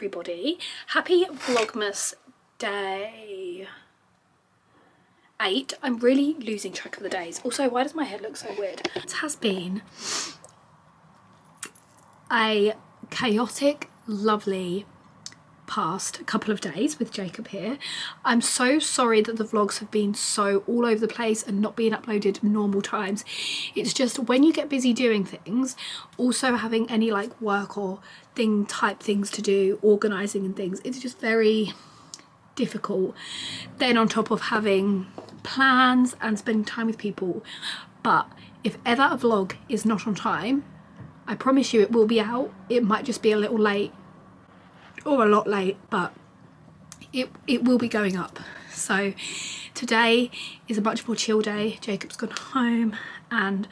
everybody. Happy Vlogmas day 8. I'm really losing track of the days. Also, why does my head look so weird? It has been a chaotic, lovely past couple of days with Jacob here. I'm so sorry that the vlogs have been so all over the place and not being uploaded normal times. It's just when you get busy doing things, also having any like work or type things to do, organising and things, it's just very difficult. Then on top of having plans and spending time with people. But if ever a vlog is not on time, I promise you it will be out. It might just be a little late or a lot late, but it will be going up. So today is a much more chill day. Jacob's gone home and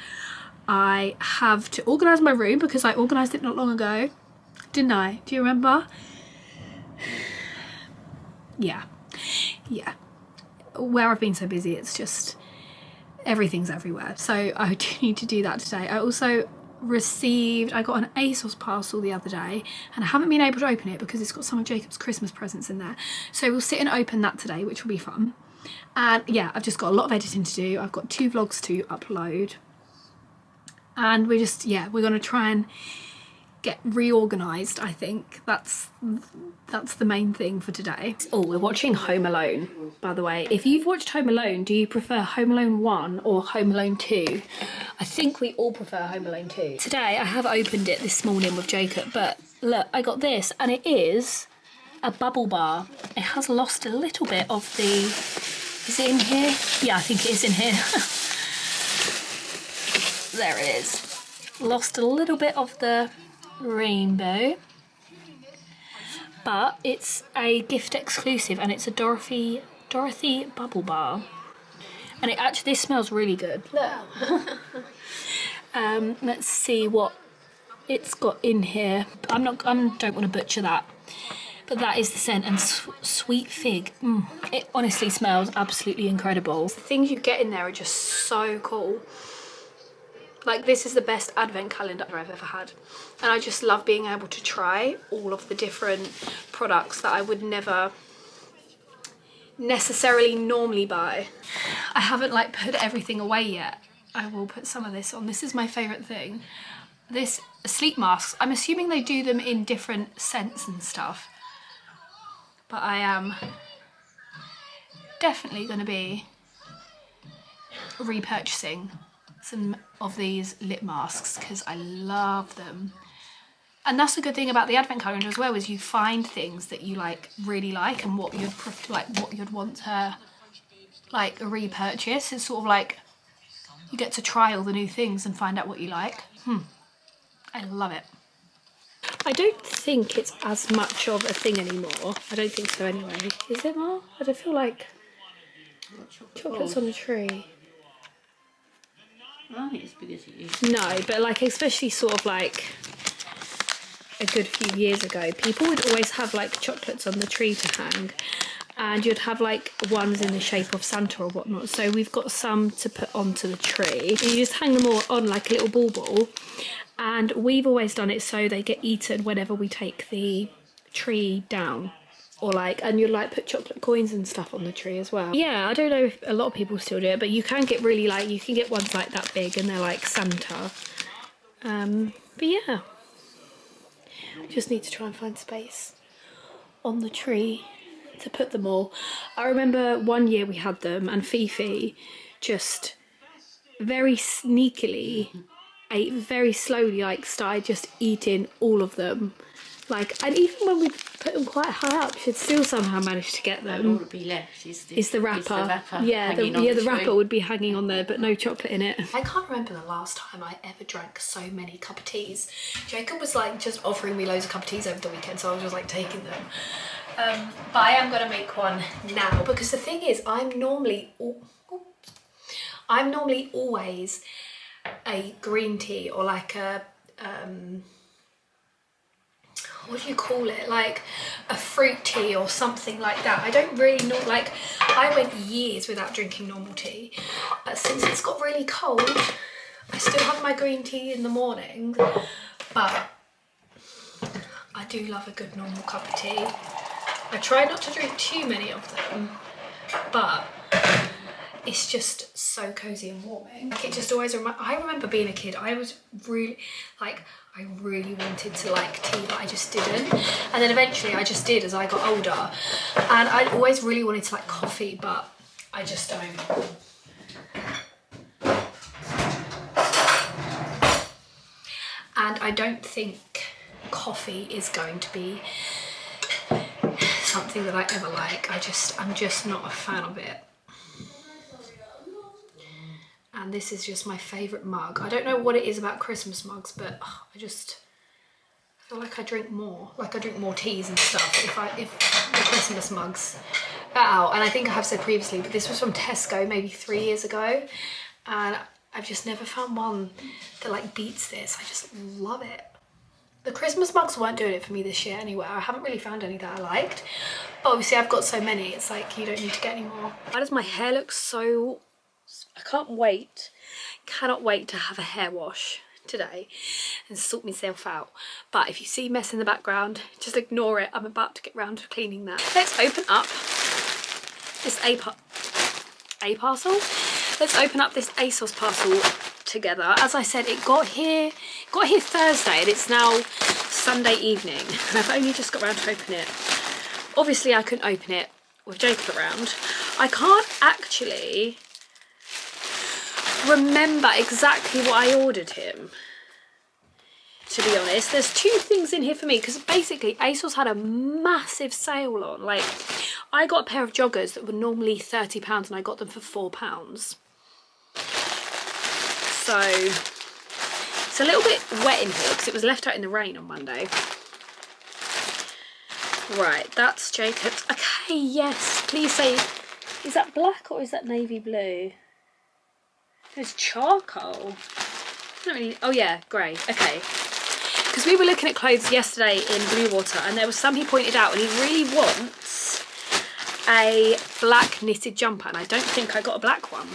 I have to organise my room because I organised it not long ago, didn't I? Do you remember? Yeah. Where I've been so busy, it's just everything's everywhere. So I do need to do that today. I also I got an ASOS parcel the other day and I haven't been able to open it because it's got some of Jacob's Christmas presents in there. So we'll sit and open that today, which will be fun. And yeah, I've just got a lot of editing to do. I've got 2 vlogs to upload. And we're just, yeah, we're going to try and get reorganised, I think. That's the main thing for today. Oh, we're watching Home Alone, by the way. If you've watched Home Alone, do you prefer Home Alone 1 or Home Alone 2? I think we all prefer Home Alone 2. Today, I have opened it this morning with Jacob, but look, I got this, and it is a bubble bar. It has lost a little bit of the... Is it in here? Yeah, I think it is in here. There it is. Lost a little bit of the rainbow, but it's a gift exclusive and it's a Dorothy bubble bar, and it actually, this smells really good. Look. Let's see what it's got in here. I don't want to butcher that, but that is the scent, and sweet fig. It honestly smells absolutely incredible. The things you get in there are just so cool. Like, this is the best advent calendar I've ever had. And I just love being able to try all of the different products that I would never necessarily normally buy. I haven't like put everything away yet. I will put some of this on. This is my favourite thing. This sleep masks. I'm assuming they do them in different scents and stuff. But I am definitely going to be repurchasing some of these lip masks because I love them. And that's the good thing about the advent calendar as well, is you find things that you like really like and what you'd want to like repurchase. It's sort of like you get to try all the new things and find out what you like. I love it. I don't think it's as much of a thing anymore. I don't think so anyway. Is it more? I don't feel like chocolates on the tree. I don't think it's because it is. No, but like especially sort of like a good few years ago, people would always have like chocolates on the tree to hang, and you'd have like ones in the shape of Santa or whatnot. So we've got some to put onto the tree. You just hang them all on like a little ball, and we've always done it so they get eaten whenever we take the tree down. Or like, and you like put chocolate coins and stuff on the tree as well. Yeah, I don't know if a lot of people still do it, but you can get really like, you can get ones like that big and they're like Santa. But yeah, just need to try and find space on the tree to put them all. I remember one year we had them and Fifi just very sneakily ate very slowly, like started just eating all of them. Like, and even when we put them quite high up, she'd still somehow manage to get them. All that would be left is the wrapper. Yeah, the wrapper would be hanging on there, but no chocolate in it. I can't remember the last time I ever drank so many cup of teas. Jacob was like just offering me loads of cup of teas over the weekend, so I was just like taking them. But I am gonna make one now because the thing is, I'm normally always a green tea or like a what do you call it, like a fruit tea or something like that. I don't really know, like I went years without drinking normal tea, but since it's got really cold I still have my green tea in the morning, but I do love a good normal cup of tea. I try not to drink too many of them, but it's just so cozy and warming. Like, it just always I remember being a kid, I was really like, I really wanted to like tea, but I just didn't. And then eventually I just did as I got older. And I always really wanted to like coffee, but I just don't. And I don't think coffee is going to be something that I ever like. I'm just not a fan of it. And this is just my favourite mug. I don't know what it is about Christmas mugs, but I feel like I drink more. Like I drink more teas and stuff if the Christmas mugs are out. And I think I have said previously, but this was from Tesco maybe 3 years ago. And I've just never found one that like beats this. I just love it. The Christmas mugs weren't doing it for me this year anyway. I haven't really found any that I liked. But obviously I've got so many, it's like you don't need to get any more. Why does my hair look so... I cannot wait to have a hair wash today and sort myself out. But if you see mess in the background, just ignore it. I'm about to get round to cleaning that. Let's open up this parcel. Let's open up this ASOS parcel together. As I said, it got here Thursday and it's now Sunday evening and I've only just got round to open it. Obviously I couldn't open it with Jacob around. I can't actually remember exactly what I ordered him, to be honest. There's two things in here for me because basically ASOS had a massive sale on. Like, I got a pair of joggers that were normally £30 and I got them for £4. So it's a little bit wet in here because it was left out in the rain on Monday. Right, that's Jacob's. Okay, yes, please say, is that black or is that navy blue? It's charcoal. Oh yeah, grey. Okay. Because we were looking at clothes yesterday in Blue Water and there was some he pointed out and he really wants a black knitted jumper and I don't think I got a black one,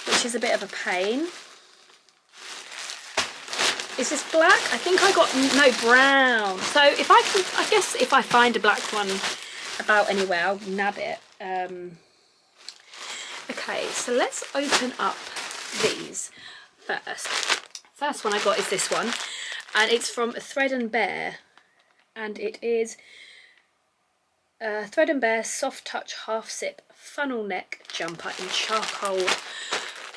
which is a bit of a pain. Is this black? I think I got, no, brown. So if I can, I guess if I find a black one about anywhere, I'll nab it. Okay, so let's open up these first. First one I got is this one, and it's from Thread and Bear, and it is Thread and Bear Soft Touch Half Zip Funnel Neck Jumper in charcoal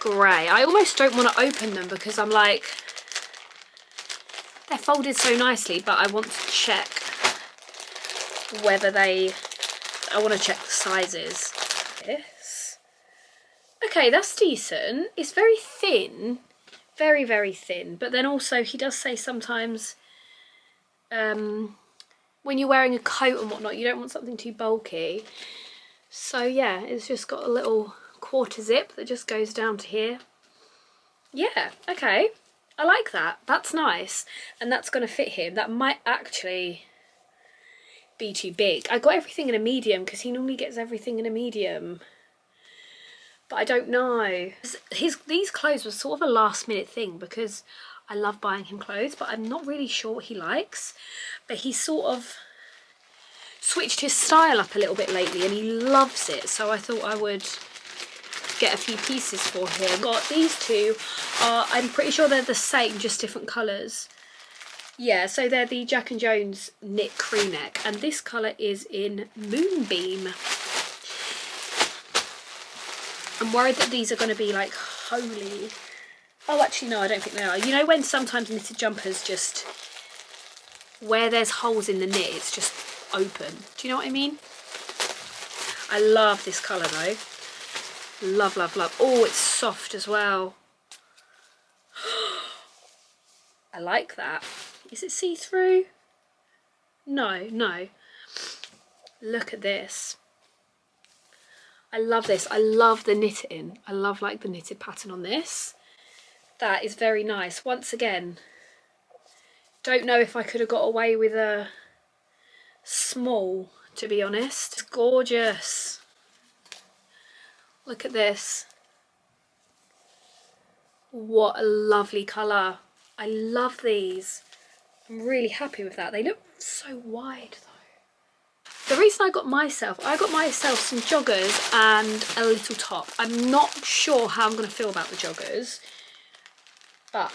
grey. I almost don't want to open them because I'm like, they're folded so nicely, but I want to check whether I want to check the sizes. This. Okay, that's decent. It's very thin, very, very thin. But then also he does say sometimes when you're wearing a coat and whatnot, you don't want something too bulky. So yeah, it's just got a little quarter zip that just goes down to here. Yeah, okay. I like that. That's nice. And that's going to fit him. That might actually be too big. I got everything in a medium because he normally gets everything in a medium. But I don't know. These clothes were sort of a last minute thing because I love buying him clothes, but I'm not really sure what he likes. But he sort of switched his style up a little bit lately and he loves it. So I thought I would get a few pieces for him. Got these two. I'm pretty sure they're the same, just different colours. Yeah, so they're the Jack and Jones knit crew neck, and this colour is in Moonbeam. I'm worried that these are going to be like holy. Oh, actually no, I don't think they are. You know when sometimes knitted jumpers just, where there's holes in the knit, it's just open. Do you know what I mean? I love this colour though. Love, love, love. Oh, it's soft as well. I like that. Is it see-through? No, no. Look at this. I love this. I love the knitting. I love like the knitted pattern on this. That is very nice. Once again, don't know if I could have got away with a small, to be honest. It's gorgeous. Look at this. What a lovely colour. I love these. I'm really happy with that. They look so wide though. The reason I got myself some joggers and a little top. I'm not sure how I'm going to feel about the joggers, but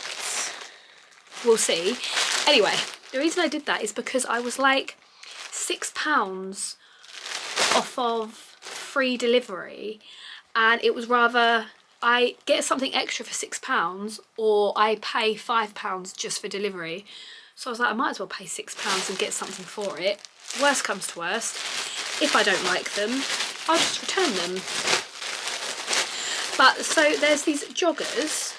we'll see. Anyway, the reason I did that is because I was like £6 off of free delivery, and it was rather I get something extra for £6 or I pay £5 just for delivery. So I was like, I might as well pay £6 and get something for it. Worst comes to worst, if I don't like them, I'll just return them. But so there's these joggers.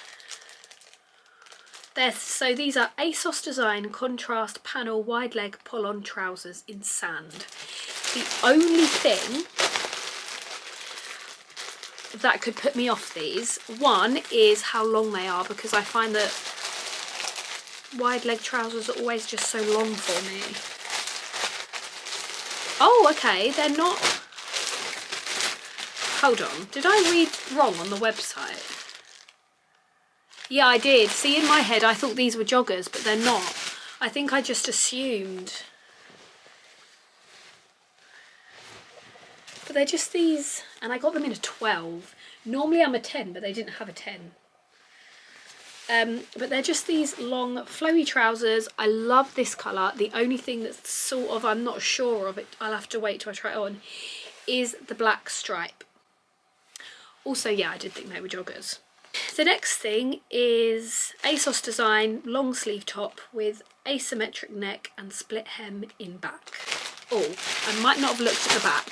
So these are ASOS Design Contrast Panel Wide Leg Pull-On Trousers in sand. The only thing that could put me off these, one, is how long they are, because I find that wide leg trousers are always just so long for me. Oh, okay, they're not... Hold on, did I read wrong on the website? Yeah, I did. See, in my head, I thought these were joggers, but they're not. I think I just assumed. But they're just these, and I got them in a 12. Normally I'm a 10, but they didn't have a 10. But they're just these long, flowy trousers. I love this colour. The only thing that's sort of, I'm not sure of it, I'll have to wait till I try it on, is the black stripe. Also, yeah, I did think they were joggers. The next thing is ASOS Design long sleeve top with asymmetric neck and split hem in back. Oh, I might not have looked at the back.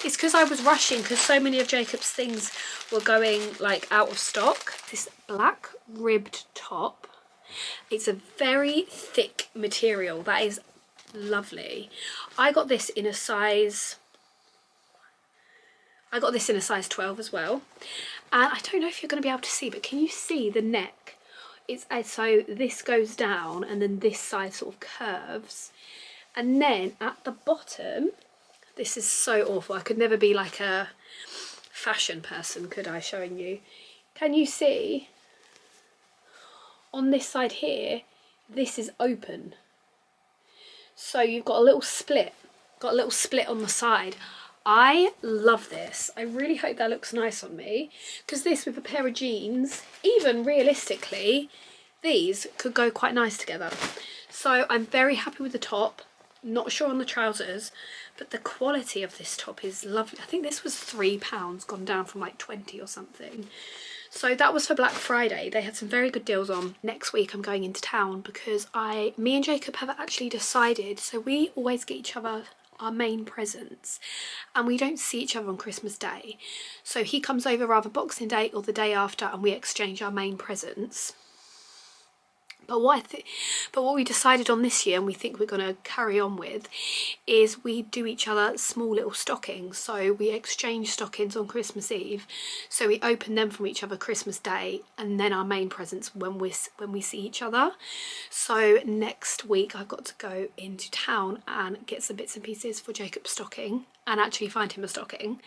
It's because I was rushing because so many of Jacob's things were going like out of stock. This black ribbed top. It's a very thick material. That is lovely. I got this in a size 12 as well. And I don't know if you're going to be able to see, but can you see the neck? It's so this goes down and then this side sort of curves. And then at the bottom, this is so awful. I could never be like a fashion person, could I, showing you? Can you see on this side here, this is open. So you've got a little split, on the side. I love this. I really hope that looks nice on me, because this with a pair of jeans, even realistically, these could go quite nice together. So I'm very happy with the top. Not sure on the trousers, but the quality of this top is lovely. I think this was £3, gone down from like 20 or something. So that was for Black Friday. They had some very good deals on. Next week I'm going into town because me and Jacob have actually decided, so we always get each other our main presents and we don't see each other on Christmas Day. So he comes over either Boxing Day or the day after and we exchange our main presents. But what we decided on this year, and we think we're going to carry on with, is we do each other small little stockings. So we exchange stockings on Christmas Eve. So we open them from each other Christmas Day, and then our main presents when we see each other. So next week I've got to go into town and get some bits and pieces for Jacob's stocking, and actually find him a stocking.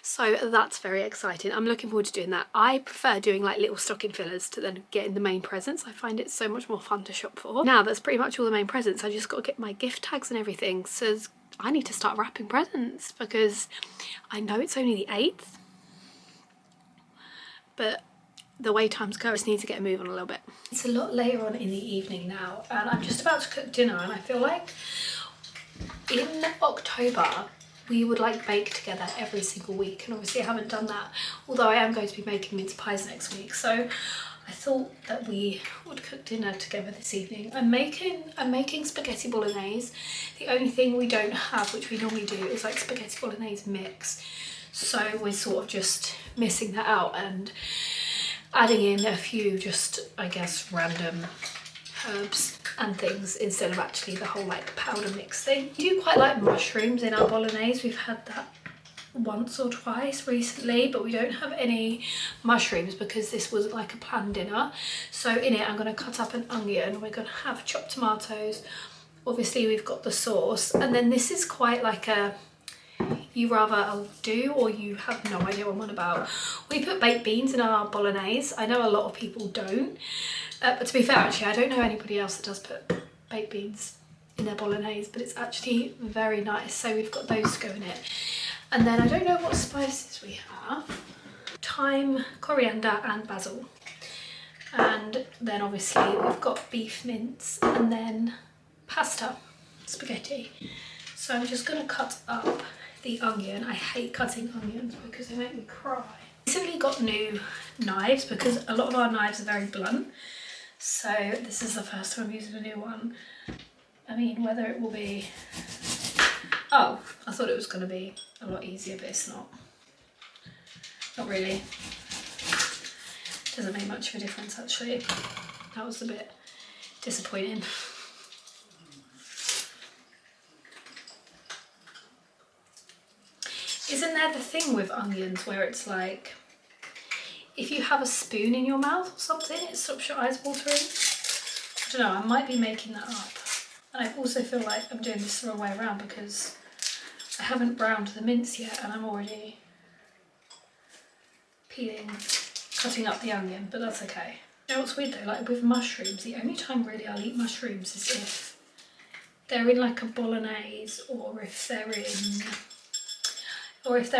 So that's very exciting. I'm looking forward to doing that. I prefer doing like little stocking fillers to then getting the main presents. I find it so much more fun to shop for. Now that's pretty much all the main presents. I just got to get my gift tags and everything. So I need to start wrapping presents because I know it's only the 8th. But the way times go, I just need to get a move on a little bit. It's a lot later on in the evening now and I'm just about to cook dinner, and I feel like in October we would like bake together every single week, and obviously I haven't done that, although I am going to be making mince pies next week. So I thought that we would cook dinner together this evening. I'm making spaghetti bolognese. The only thing we don't have, which we normally do, is like spaghetti bolognese mix. So we're sort of just missing that out and adding in a few just, I guess, random herbs and things instead of actually the whole like powder mix thing. We do quite like mushrooms in our bolognese. We've had that once or twice recently, but we don't have any mushrooms because this wasn't like a planned dinner. So in it I'm going to cut up an onion, we're going to have chopped tomatoes, obviously we've got the sauce, and then this is quite like a you rather do or you have no idea what I'm on about. We put baked beans in our bolognese. I know a lot of people don't, but to be fair, actually, I don't know anybody else that does put baked beans in their bolognese, but it's actually very nice. So we've got those to go in it. And then I don't know what spices we have. Thyme, coriander and basil. And then obviously we've got beef mince and then pasta, spaghetti. So I'm just going to cut up the onion. I hate cutting onions because they make me cry. Recently got new knives because a lot of our knives are very blunt. So this is the first time I'm using a new one. I mean, whether it will be... Oh, I thought it was going to be a lot easier, but it's not. Not really. Doesn't make much of a difference actually. That was a bit disappointing. Isn't there the thing with onions where it's like, if you have a spoon in your mouth or something, it stops your eyes watering? I don't know, I might be making that up. And I also feel like I'm doing this the wrong way around because I haven't browned the mince yet and I'm already cutting up the onion, but that's okay. You know what's weird though, like with mushrooms, the only time really I'll eat mushrooms is if they're in like a bolognese or if they're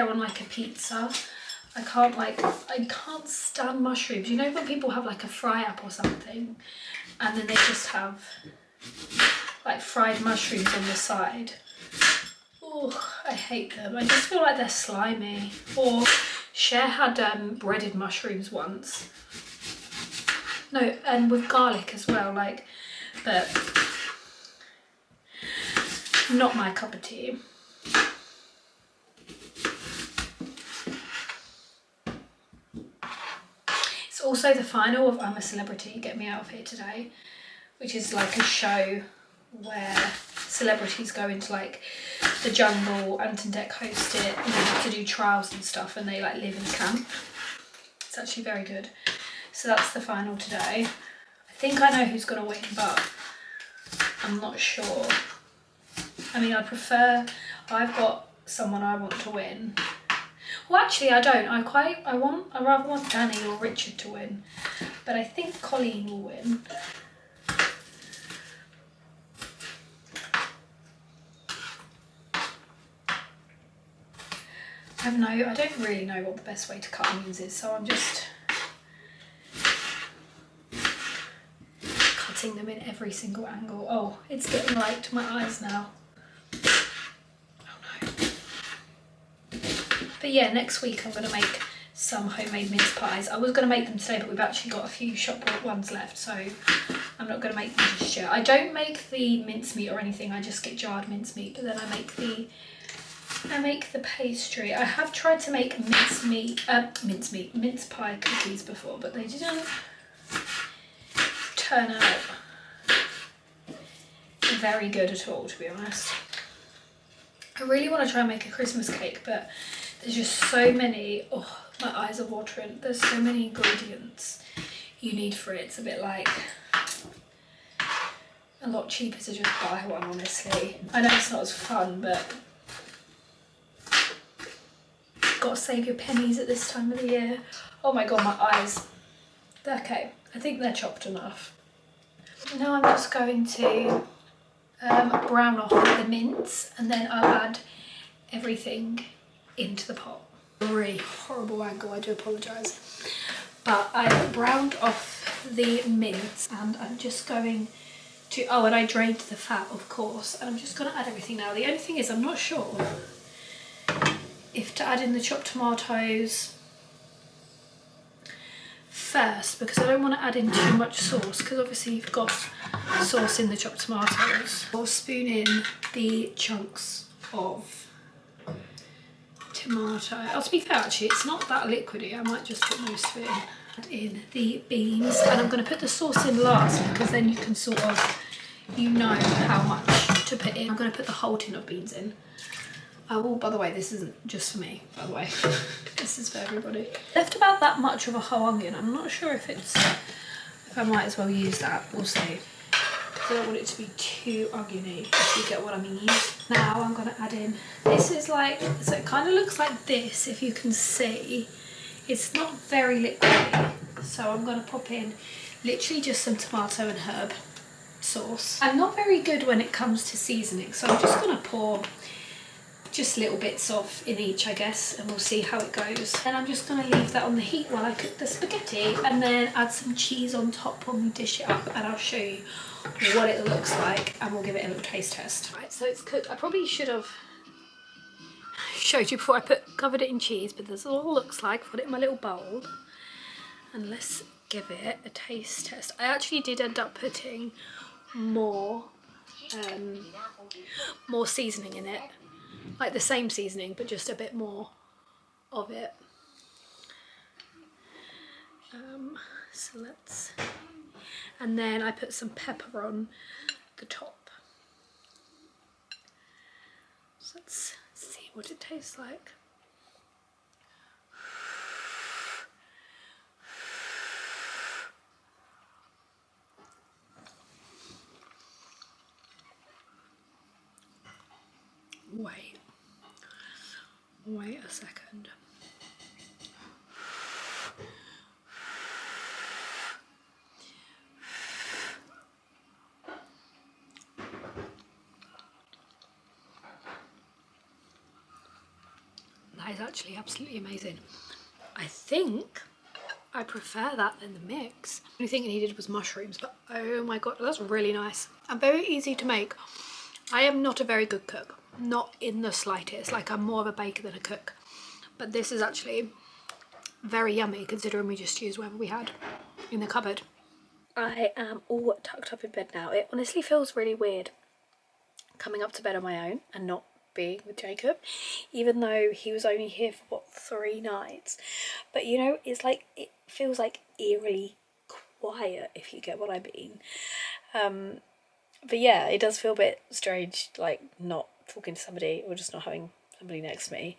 on like a pizza. I can't stand mushrooms. You know when people have like a fry up or something and then they just have like fried mushrooms on the side. Oh, I hate them. I just feel like they're slimy. Or Cher had breaded mushrooms once. No, and with garlic as well, like, but not my cup of tea. It's also the final of I'm a Celebrity, Get Me Out of Here Today, which is like a show where celebrities go into like the jungle, Anton Deck hosts it, and they have to do trials and stuff and they like live in a camp. It's actually very good. So that's the final today. I think I know who's going to win, but I'm not sure. I mean, I've got someone I want to win. Well, actually I don't. I rather want Danny or Richard to win, but I think Colleen will win. I don't really know what the best way to cut onions is, so I'm just cutting them in every single angle. Oh, it's getting light to my eyes now. Oh no. But yeah, next week I'm going to make some homemade mince pies. I was going to make them today, but we've actually got a few shop bought ones left, so I'm not going to make them just yet. I don't make the mincemeat or anything, I just get jarred mincemeat, but then I make the pastry. I have tried to make mince pie cookies before, but they didn't turn out very good at all, to be honest. I really want to try and make a Christmas cake, but there's just so many, oh, my eyes are watering. There's so many ingredients you need for it. It's a bit like a lot cheaper to just buy one, honestly. I know it's not as fun, but gotta save your pennies at this time of the year. Oh my god, my eyes. They're okay. I think they're chopped enough. Now I'm just going to brown off the mince and then I'll add everything into the pot. A really horrible angle, I do apologise. But I browned off the mince and I'm just going to, oh, and I drained the fat, of course, and I'm just going to add everything now. The only thing is I'm not sure if to add in the chopped tomatoes first, because I don't want to add in too much sauce, because obviously you've got sauce in the chopped tomatoes. I'll spoon in the chunks of tomato. Oh, to be fair, actually, it's not that liquidy. I might just put most of it in. Add in the beans, and I'm going to put the sauce in last because then you can sort of, you know how much to put in. I'm going to put the whole tin of beans in. Oh, by the way, this isn't just for me, by the way. This is for everybody. Left about that much of a whole onion. I'm not sure if I might as well use that. We'll see. I don't want it to be too oniony, if you get what I mean. Now I'm going to add in, this is like, so it kind of looks like this, if you can see. It's not very liquidy, so I'm going to pop in literally just some tomato and herb sauce. I'm not very good when it comes to seasoning, so I'm just going to pour just little bits of in each, I guess, and we'll see how it goes. And I'm just going to leave that on the heat while I cook the spaghetti, and then add some cheese on top when we dish it up, and I'll show you what it looks like, and we'll give it a little taste test. Right, so it's cooked. I probably should have showed you before I covered it in cheese, but this is what it looks like. Put it in my little bowl, and let's give it a taste test. I actually did end up putting more seasoning in it, like the same seasoning but just a bit more of it. So let's, and then I put some pepper on the top. So let's see what it tastes like. Wait a second. That is actually absolutely amazing. I think I prefer that than the mix. The only thing it needed was mushrooms, but oh my god, that's really nice and very easy to make. I am not a very good cook, not in the slightest. Like, I'm more of a baker than a cook, but this is actually very yummy considering we just used whatever we had in the cupboard. I am all tucked up in bed now. It honestly feels really weird coming up to bed on my own and not being with Jacob, even though he was only here for what, 3 nights. But you know, it's like, it feels like eerily quiet, if you get what I mean. But yeah, it does feel a bit strange, like not talking to somebody or just not having somebody next to me.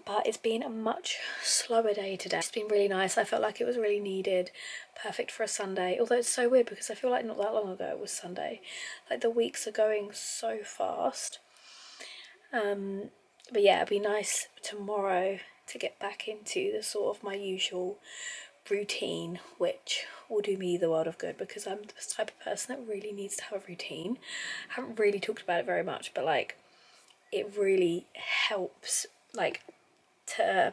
But it's been a much slower day today. It's been really nice. I felt like it was really needed. Perfect for a Sunday. Although it's so weird because I feel like not that long ago it was Sunday. Like, the weeks are going so fast. But yeah, it'd be nice tomorrow to get back into the sort of my usual routine, which will do me the world of good because I'm the type of person that really needs to have a routine. I haven't really talked about it very much, but like, it really helps, like, to,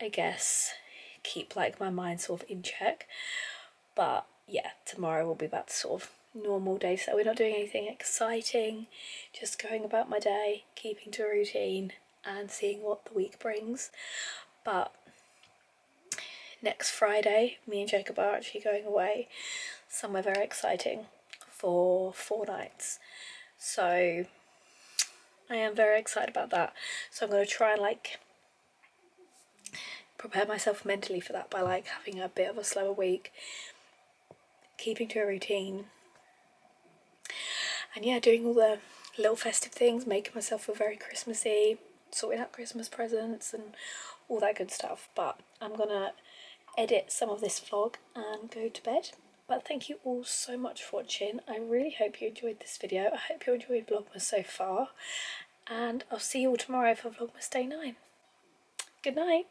I guess, keep like my mind sort of in check. But yeah, tomorrow will be back to sort of normal day, so we're not doing anything exciting, just going about my day, keeping to a routine and seeing what the week brings. But next Friday, me and Jacob are actually going away somewhere very exciting for 4 nights, so I am very excited about that. So I'm going to try and like prepare myself mentally for that by like having a bit of a slower week, keeping to a routine, and yeah, doing all the little festive things, making myself feel very Christmassy, sorting out Christmas presents and all that good stuff. But I'm gonna edit some of this vlog and go to bed. But thank you all so much for watching. I really hope you enjoyed this video. I hope you enjoyed Vlogmas so far, and I'll see you all tomorrow for Vlogmas day 9. Good night.